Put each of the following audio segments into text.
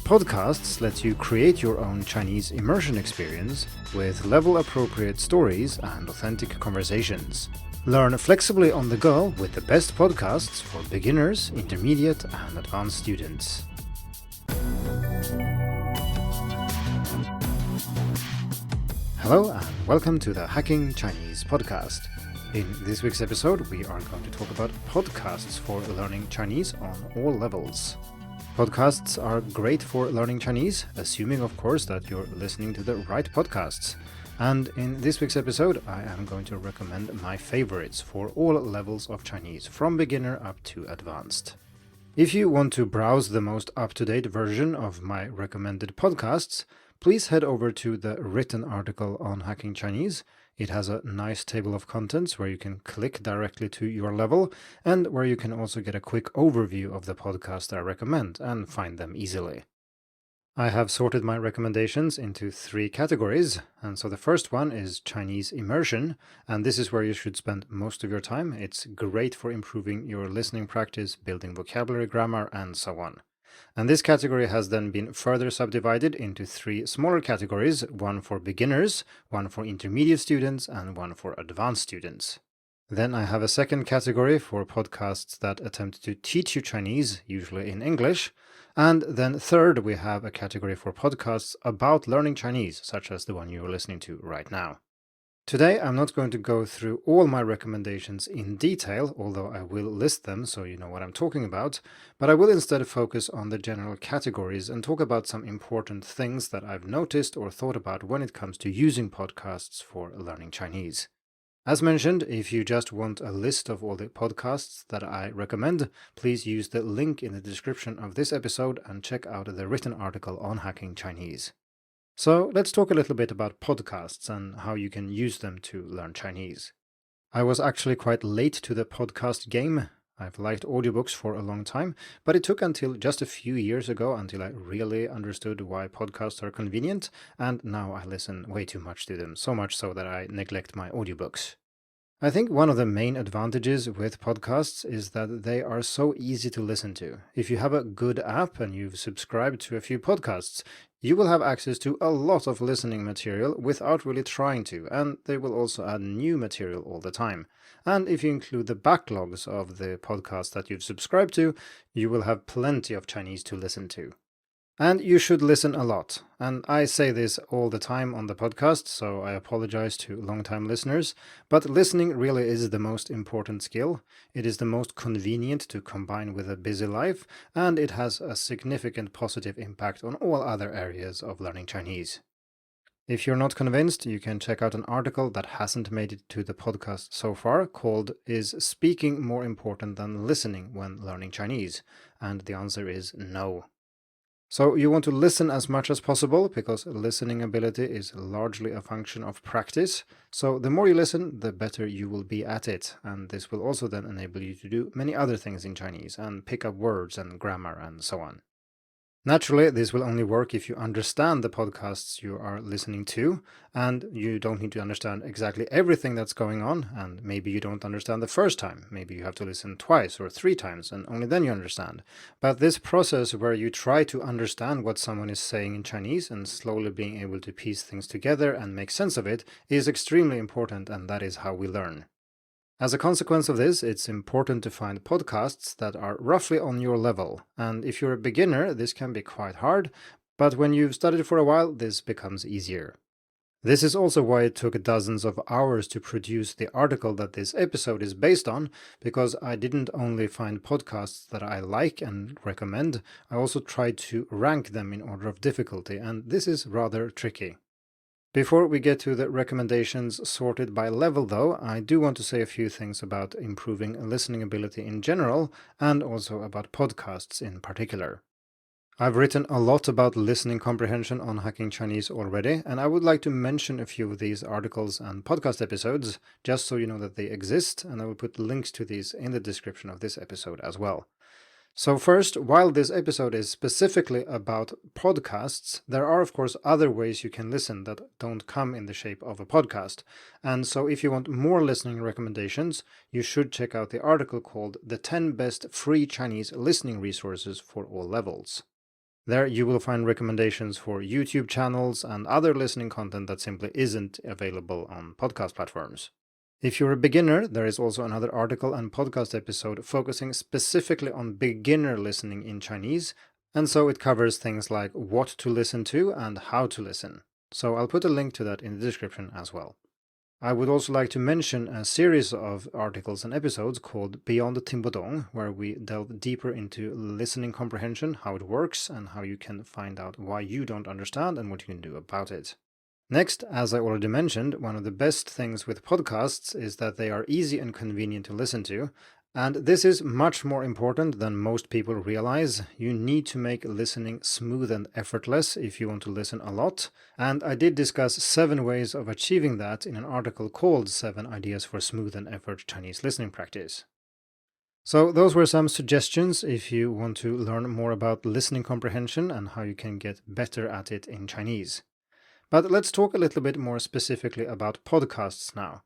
Podcasts let you create your own Chinese immersion experience with level-appropriate stories and authentic conversations. Learn flexibly on the go with the best podcasts for beginners, intermediate, and advanced students. Hello and welcome to the Hacking Chinese podcast. In this week's episode, we are going to talk about podcasts for learning Chinese on all levels. Podcasts are great for learning Chinese, assuming of course that you're listening to the right podcasts. And in this week's episode, I am going to recommend my favorites for all levels of Chinese, from beginner up to advanced. If you want to browse the most up-to-date version of my recommended podcasts, please head over to the written article on Hacking Chinese. It has a nice table of contents where you can click directly to your level and where you can also get a quick overview of the podcast I recommend and find them easily. I have sorted my recommendations into 3 categories, and so the first one is Chinese immersion, and this is where you should spend most of your time. It's great for improving your listening practice, building vocabulary, grammar, and so on. And this category has then been further subdivided into 3 smaller categories, one for beginners, one for intermediate students, and one for advanced students. Then I have a second category for podcasts that attempt to teach you Chinese, usually in English. And then third, we have a category for podcasts about learning Chinese, such as the one you are listening to right now. Today, I'm not going to go through all my recommendations in detail, although I will list them so you know what I'm talking about, but I will instead focus on the general categories and talk about some important things that I've noticed or thought about when it comes to using podcasts for learning Chinese. As mentioned, if you just want a list of all the podcasts that I recommend, please use the link in the description of this episode and check out the written article on Hacking Chinese. So let's talk a little bit about podcasts and how you can use them to learn Chinese. I was actually quite late to the podcast game. I've liked audiobooks for a long time, but it took until just a few years ago until I really understood why podcasts are convenient, and now I listen way too much to them, so much so that I neglect my audiobooks. I think one of the main advantages with podcasts is that they are so easy to listen to. If you have a good app and you've subscribed to a few podcasts, you will have access to a lot of listening material without really trying to, and they will also add new material all the time. And if you include the backlogs of the podcasts that you've subscribed to, you will have plenty of Chinese to listen to. And you should listen a lot. And I say this all the time on the podcast, so I apologize to long-time listeners. But listening really is the most important skill. It is the most convenient to combine with a busy life, and it has a significant positive impact on all other areas of learning Chinese. If you're not convinced, you can check out an article that hasn't made it to the podcast so far called "Is Speaking More Important Than Listening When Learning Chinese?" And the answer is no. So you want to listen as much as possible because listening ability is largely a function of practice. So the more you listen, the better you will be at it. And this will also then enable you to do many other things in Chinese and pick up words and grammar and so on. Naturally, this will only work if you understand the podcasts you are listening to, and you don't need to understand exactly everything that's going on, and maybe you don't understand the first time. Maybe you have to listen twice or 3 times, and only then you understand. But this process where you try to understand what someone is saying in Chinese and slowly being able to piece things together and make sense of it is extremely important, and that is how we learn. As a consequence of this, it's important to find podcasts that are roughly on your level, and if you're a beginner, this can be quite hard, but when you've studied for a while, this becomes easier. This is also why it took dozens of hours to produce the article that this episode is based on, because I didn't only find podcasts that I like and recommend, I also tried to rank them in order of difficulty, and this is rather tricky. Before we get to the recommendations sorted by level though, I do want to say a few things about improving listening ability in general and also about podcasts in particular. I've written a lot about listening comprehension on Hacking Chinese already, and I would like to mention a few of these articles and podcast episodes just so you know that they exist, and I will put links to these in the description of this episode as well. So first, while this episode is specifically about podcasts, there are of course other ways you can listen that don't come in the shape of a podcast. And so if you want more listening recommendations, you should check out the article called "The 10 Best Free Chinese Listening Resources for All Levels." There you will find recommendations for YouTube channels and other listening content that simply isn't available on podcast platforms. If you're a beginner, there is also another article and podcast episode focusing specifically on beginner listening in Chinese, and so it covers things like what to listen to and how to listen. So I'll put a link to that in the description as well. I would also like to mention a series of articles and episodes called Beyond the Timbodong, where we delve deeper into listening comprehension, how it works, and how you can find out why you don't understand and what you can do about it. Next, as I already mentioned, one of the best things with podcasts is that they are easy and convenient to listen to, and this is much more important than most people realize. You need to make listening smooth and effortless if you want to listen a lot, and I did discuss 7 ways of achieving that in an article called 7 Ideas for Smooth and Effort Chinese Listening Practice. So those were some suggestions if you want to learn more about listening comprehension and how you can get better at it in Chinese. But let's talk a little bit more specifically about podcasts now.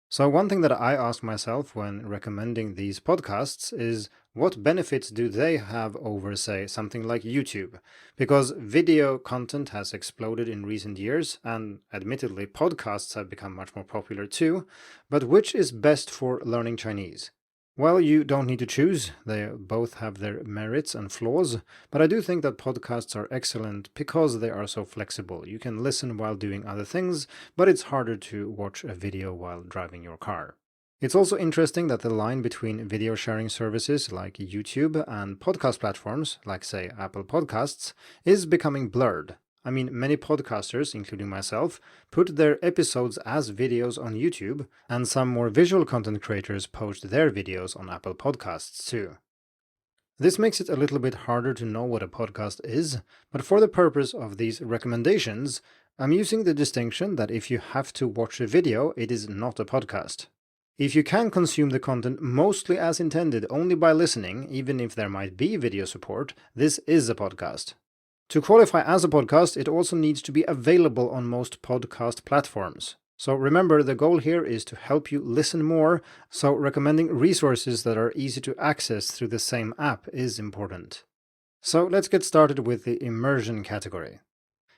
So one thing that I ask myself when recommending these podcasts is what benefits do they have over, say, something like YouTube? Because video content has exploded in recent years, and admittedly, podcasts have become much more popular too, but which is best for learning Chinese? Well, you don't need to choose. They both have their merits and flaws, but I do think that podcasts are excellent because they are so flexible. You can listen while doing other things, but it's harder to watch a video while driving your car. It's also interesting that the line between video sharing services like YouTube and podcast platforms, like say Apple Podcasts, is becoming blurred. I mean, many podcasters, including myself, put their episodes as videos on YouTube, and some more visual content creators post their videos on Apple Podcasts too. This makes it a little bit harder to know what a podcast is, but for the purpose of these recommendations, I'm using the distinction that if you have to watch a video, it is not a podcast. If you can consume the content mostly as intended only by listening, even if there might be video support, this is a podcast. To qualify as a podcast, it also needs to be available on most podcast platforms. So remember, the goal here is to help you listen more, so recommending resources that are easy to access through the same app is important. So let's get started with the immersion category.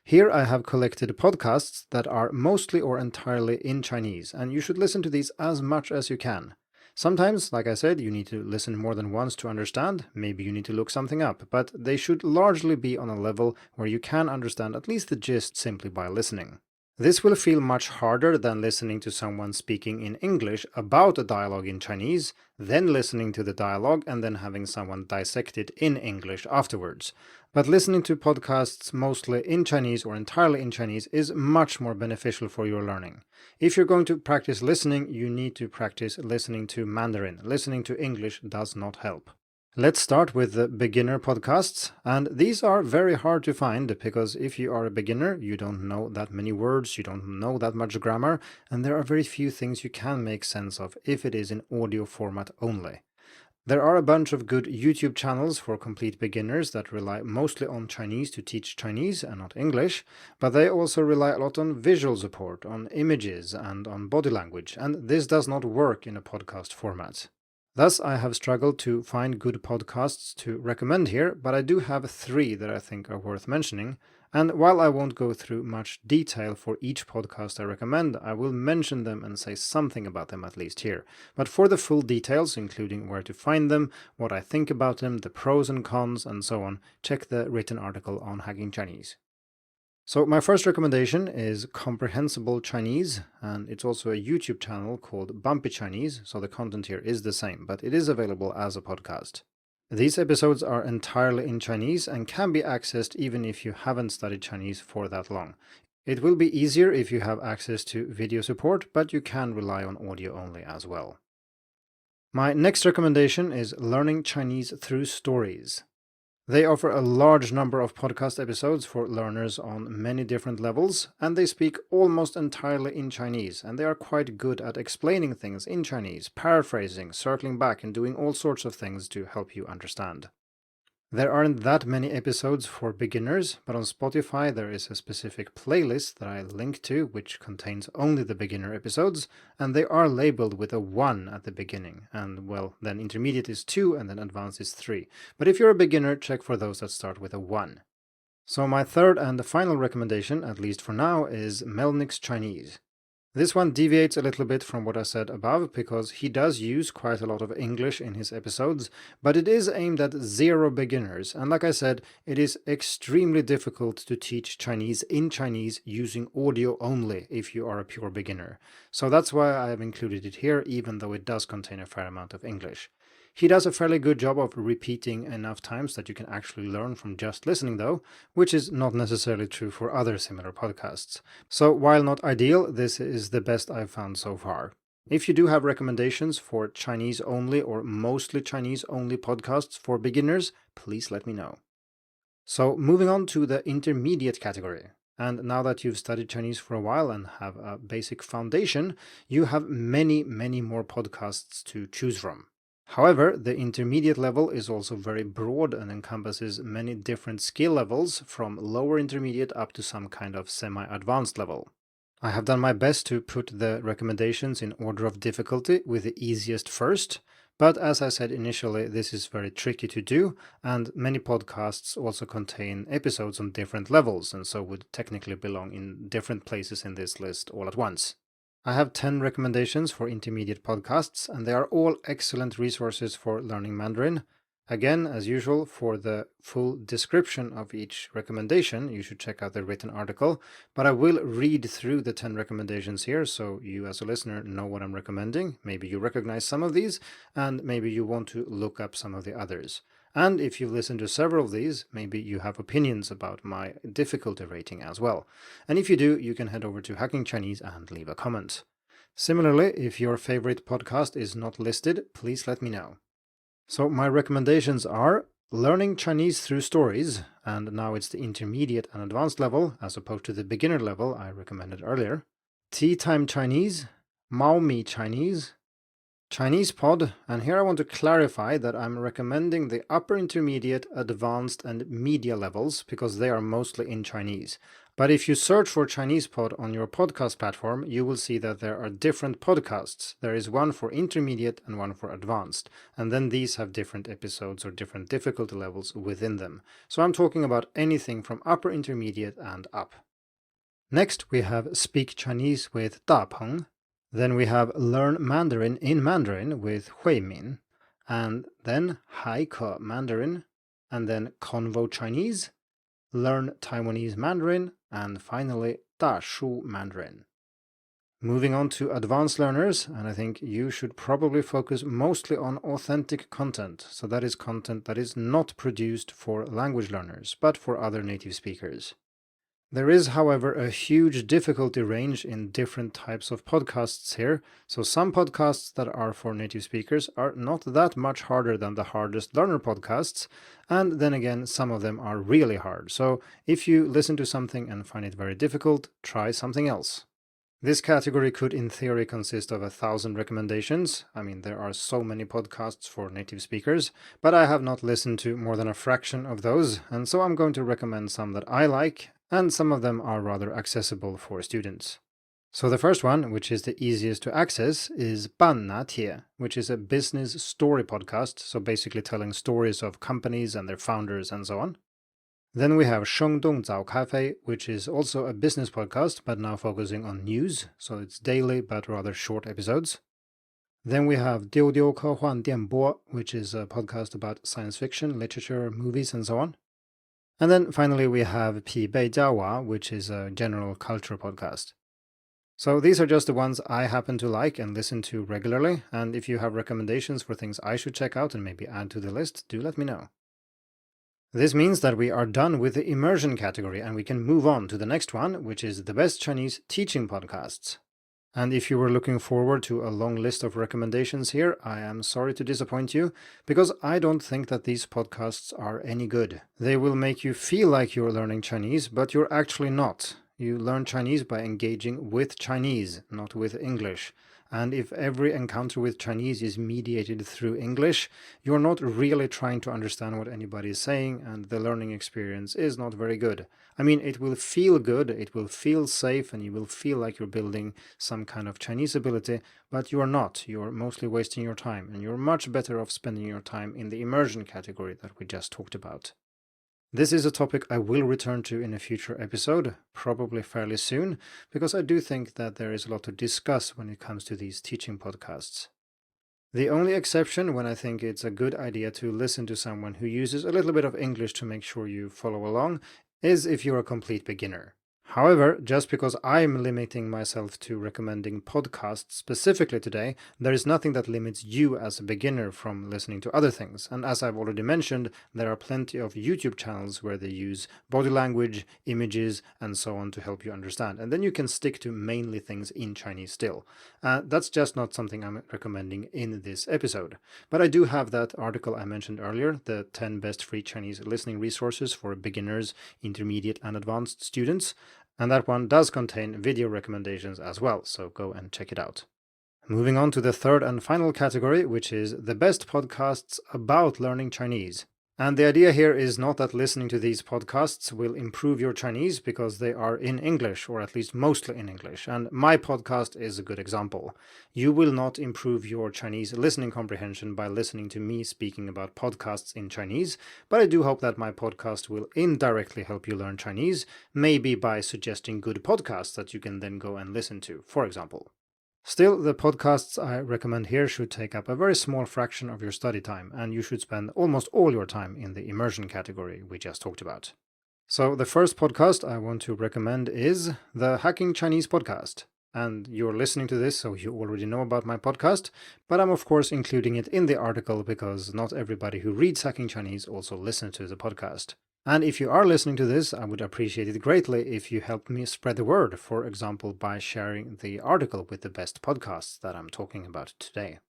Here I have collected podcasts that are mostly or entirely in Chinese, and you should listen to these as much as you can. Sometimes, like I said, you need to listen more than once to understand, maybe you need to look something up, but they should largely be on a level where you can understand at least the gist simply by listening. This will feel much harder than listening to someone speaking in English about a dialogue in Chinese, then listening to the dialogue and then having someone dissect it in English afterwards. But listening to podcasts mostly in Chinese or entirely in Chinese is much more beneficial for your learning. If you're going to practice listening, you need to practice listening to Mandarin. Listening to English does not help. Let's start with the beginner podcasts, and these are very hard to find because if you are a beginner, you don't know that many words, you don't know that much grammar, and there are very few things you can make sense of if it is in audio format only. There are a bunch of good YouTube channels for complete beginners that rely mostly on Chinese to teach Chinese and not English, but they also rely a lot on visual support, on images, and on body language, and this does not work in a podcast format. Thus, I have struggled to find good podcasts to recommend here, but I do have 3 that I think are worth mentioning, and while I won't go through much detail for each podcast I recommend, I will mention them and say something about them at least here. But for the full details, including where to find them, what I think about them, the pros and cons, and so on, check the written article on Hacking Chinese. So my first recommendation is Comprehensible Chinese, and it's also a YouTube channel called Bumpy Chinese, so the content here is the same, but it is available as a podcast. These episodes are entirely in Chinese and can be accessed even if you haven't studied Chinese for that long. It will be easier if you have access to video support, but you can rely on audio only as well. My next recommendation is Learning Chinese Through Stories. They offer a large number of podcast episodes for learners on many different levels, and they speak almost entirely in Chinese, and they are quite good at explaining things in Chinese, paraphrasing, circling back, and doing all sorts of things to help you understand. There aren't that many episodes for beginners, but on Spotify there is a specific playlist that I link to which contains only the beginner episodes, and they are labeled with a 1 at the beginning, and well, then intermediate is 2 and then advanced is 3. But if you're a beginner, check for those that start with a 1. So my third and final recommendation, at least for now, is Melnick's Chinese. This one deviates a little bit from what I said above because he does use quite a lot of English in his episodes, but it is aimed at zero beginners, and like I said, it is extremely difficult to teach Chinese in Chinese using audio only if you are a pure beginner. So that's why I have included it here, even though it does contain a fair amount of English. He does a fairly good job of repeating enough times that you can actually learn from just listening though, which is not necessarily true for other similar podcasts. So while not ideal, this is the best I've found so far. If you do have recommendations for Chinese only or mostly Chinese only podcasts for beginners, please let me know. So moving on to the intermediate category. And now that you've studied Chinese for a while and have a basic foundation, you have many more podcasts to choose from. However, the intermediate level is also very broad and encompasses many different skill levels from lower intermediate up to some kind of semi-advanced level. I have done my best to put the recommendations in order of difficulty with the easiest first, but as I said initially, this is very tricky to do, and many podcasts also contain episodes on different levels and so would technically belong in different places in this list all at once. I have 10 recommendations for intermediate podcasts, and they are all excellent resources for learning Mandarin. Again, as usual, for the full description of each recommendation, you should check out the written article, but I will read through the 10 recommendations here so you as a listener know what I'm recommending. Maybe you recognize some of these, and maybe you want to look up some of the others. And if you've listened to several of these, maybe you have opinions about my difficulty rating as well. And if you do, you can head over to Hacking Chinese and leave a comment. Similarly, if your favorite podcast is not listed, please let me know. So my recommendations are Learning Chinese Through Stories, and now it's the intermediate and advanced level, as opposed to the beginner level I recommended earlier. Tea Time Chinese, Mao Mi Chinese, Chinese Pod, and here I want to clarify that I'm recommending the upper intermediate, advanced, and media levels because they are mostly in Chinese. But if you search for Chinese Pod on your podcast platform, you will see that there are different podcasts. There is one for intermediate and one for advanced, and then these have different episodes or different difficulty levels within them. So I'm talking about anything from upper intermediate and up. Next, we have Speak Chinese with Da Peng. Then we have Learn Mandarin in Mandarin with Hui Min, and then Haike Mandarin, and then Convo Chinese, Learn Taiwanese Mandarin, and finally Da Shu Mandarin. Moving on to advanced learners, and I think you should probably focus mostly on authentic content. So that is content that is not produced for language learners, but for other native speakers. There is, however, a huge difficulty range in different types of podcasts here, so some podcasts that are for native speakers are not that much harder than the hardest learner podcasts, and then again, some of them are really hard. So if you listen to something and find it very difficult, try something else. This category could in theory consist of 1,000 recommendations. I mean, there are so many podcasts for native speakers, but I have not listened to more than a fraction of those, and so I'm going to recommend some that I like, and some of them are rather accessible for students. So the first one, which is the easiest to access, is Ban Na Tie, which is a business story podcast, so basically telling stories of companies and their founders and so on. Then we have 生动早咖啡, which is also a business podcast, but now focusing on news, so it's daily but rather short episodes. Then we have 丢丢科幻电波, which is a podcast about science fiction, literature, movies, and so on. And then finally we have 匹贝嘉瓦, which is a general culture podcast. So these are just the ones I happen to like and listen to regularly, and if you have recommendations for things I should check out and maybe add to the list, do let me know. This means that we are done with the immersion category and we can move on to the next one, which is the best Chinese teaching podcasts. And if you were looking forward to a long list of recommendations here, I am sorry to disappoint you, because I don't think that these podcasts are any good. They will make you feel like you're learning Chinese, but you're actually not. You learn Chinese by engaging with Chinese, not with English. And if every encounter with Chinese is mediated through English, you're not really trying to understand what anybody is saying, and the learning experience is not very good. I mean, it will feel good, it will feel safe, and you will feel like you're building some kind of Chinese ability, but you're not. You're mostly wasting your time, and you're much better off spending your time in the immersion category that we just talked about. This is a topic I will return to in a future episode, probably fairly soon, because I do think that there is a lot to discuss when it comes to these teaching podcasts. The only exception when I think it's a good idea to listen to someone who uses a little bit of English to make sure you follow along is if you're a complete beginner. However, just because I'm limiting myself to recommending podcasts specifically today, there is nothing that limits you as a beginner from listening to other things. And as I've already mentioned, there are plenty of YouTube channels where they use body language, images, and so on to help you understand. And then you can stick to mainly things in Chinese still. That's just not something I'm recommending in this episode. But I do have that article I mentioned earlier, the 10 best free Chinese listening resources for beginners, intermediate, and advanced students. And that one does contain video recommendations as well, so go and check it out. Moving on to the third and final category, which is the best podcasts about learning Chinese. And the idea here is not that listening to these podcasts will improve your Chinese because they are in English, or at least mostly in English. And my podcast is a good example. You will not improve your Chinese listening comprehension by listening to me speaking about podcasts in Chinese, but I do hope that my podcast will indirectly help you learn Chinese, maybe by suggesting good podcasts that you can then go and listen to, for example. Still, the podcasts I recommend here should take up a very small fraction of your study time, and you should spend almost all your time in the immersion category we just talked about. So the first podcast I want to recommend is the Hacking Chinese podcast. And you're listening to this, so you already know about my podcast, but I'm of course including it in the article because not everybody who reads Hacking Chinese also listens to the podcast. And if you are listening to this, I would appreciate it greatly if you help me spread the word, for example, by sharing the article with the best podcasts that I'm talking about today.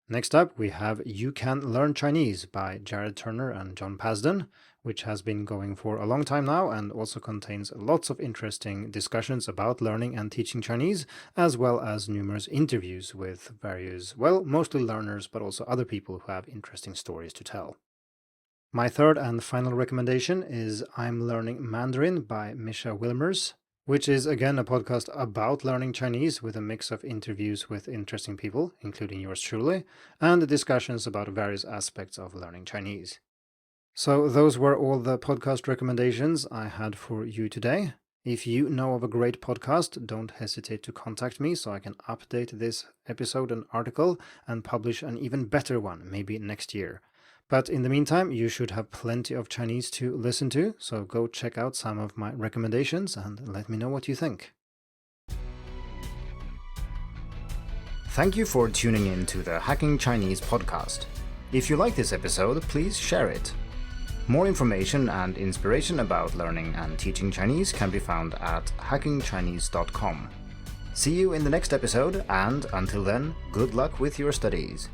Next up, we have You Can Learn Chinese by Jared Turner and John Pasden, which has been going for a long time now and also contains lots of interesting discussions about learning and teaching Chinese, as well as numerous interviews with various, well, mostly learners, but also other people who have interesting stories to tell. My third and final recommendation is I'm Learning Mandarin by Misha Wilmers, which is again a podcast about learning Chinese with a mix of interviews with interesting people, including yours truly, and discussions about various aspects of learning Chinese. So those were all the podcast recommendations I had for you today. If you know of a great podcast, don't hesitate to contact me so I can update this episode and article and publish an even better one, maybe next year. But in the meantime, you should have plenty of Chinese to listen to, so go check out some of my recommendations and let me know what you think. Thank you for tuning in to the Hacking Chinese podcast. If you like this episode, please share it. More information and inspiration about learning and teaching Chinese can be found at hackingchinese.com. See you in the next episode, and until then, good luck with your studies.